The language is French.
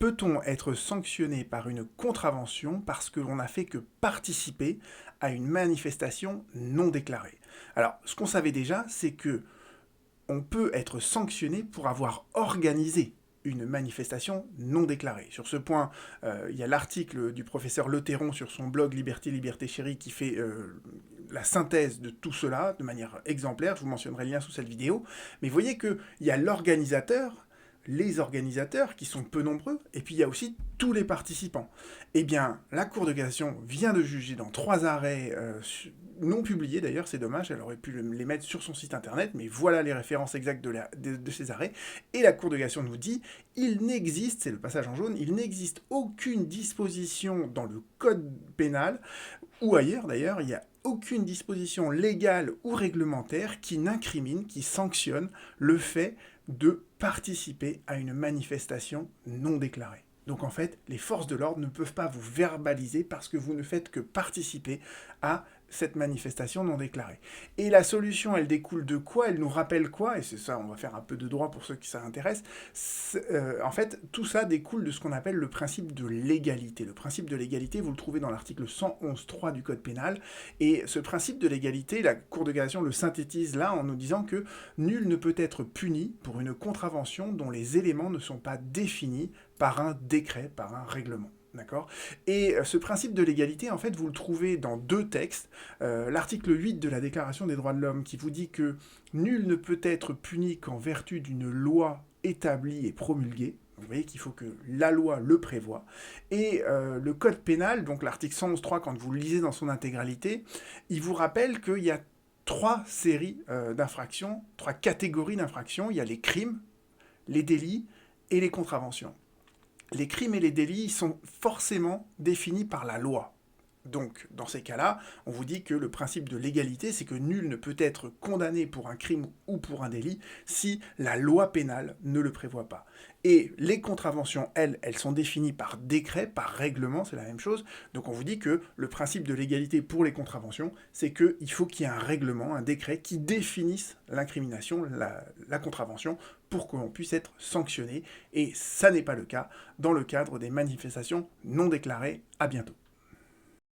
peut-on être sanctionné par une contravention parce que l'on n'a fait que participer à une manifestation non déclarée? Alors, ce qu'on savait déjà, c'est que on peut être sanctionné pour avoir organisé une manifestation non déclarée. Sur ce point, il y a l'article du professeur Le Terron sur son blog Liberté, Liberté Chérie qui fait la synthèse de tout cela de manière exemplaire. Je vous mentionnerai le lien sous cette vidéo. Mais vous voyez qu'il y a l'organisateur, les organisateurs qui sont peu nombreux, et puis il y a aussi tous les participants. Eh bien, la Cour de cassation vient de juger dans 3 arrêts non publiés d'ailleurs, c'est dommage, elle aurait pu les mettre sur son site internet, mais voilà les références exactes de ces arrêts, et la Cour de cassation nous dit, il n'existe, c'est le passage en jaune, il n'existe aucune disposition dans le code pénal, ou ailleurs d'ailleurs, il n'y a aucune disposition légale ou réglementaire qui n'incrimine, qui sanctionne le fait de participer à une manifestation non déclarée. Donc en fait, les forces de l'ordre ne peuvent pas vous verbaliser parce que vous ne faites que participer à cette manifestation non déclarée. Et la solution, elle découle de quoi? Elle nous rappelle quoi? Et c'est ça, on va faire un peu de droit pour ceux qui ça intéresse. En fait, tout ça découle de ce qu'on appelle le principe de l'égalité. Le principe de l'égalité, vous le trouvez dans l'article 111.3 du Code pénal. Et ce principe de l'égalité, la Cour de cassation le synthétise là en nous disant que nul ne peut être puni pour une contravention dont les éléments ne sont pas définis par un décret, par un règlement. D'accord? Et ce principe de l'égalité, en fait, vous le trouvez dans 2 textes. L'article 8 de la Déclaration des droits de l'homme qui vous dit que nul ne peut être puni qu'en vertu d'une loi établie et promulguée. Vous voyez qu'il faut que la loi le prévoie. Et le Code pénal, donc l'article 111.3, quand vous le lisez dans son intégralité, il vous rappelle qu'il y a 3 séries d'infractions, 3 catégories d'infractions. Il y a les crimes, les délits et les contraventions. Les crimes et les délits sont forcément définis par la loi. Donc, dans ces cas-là, on vous dit que le principe de l'égalité, c'est que nul ne peut être condamné pour un crime ou pour un délit si la loi pénale ne le prévoit pas. Et les contraventions, elles sont définies par décret, par règlement, c'est la même chose. Donc on vous dit que le principe de l'égalité pour les contraventions, c'est qu'il faut qu'il y ait un règlement, un décret qui définisse l'incrimination, la contravention, pour qu'on puisse être sanctionné. Et ça n'est pas le cas dans le cadre des manifestations non déclarées. À bientôt.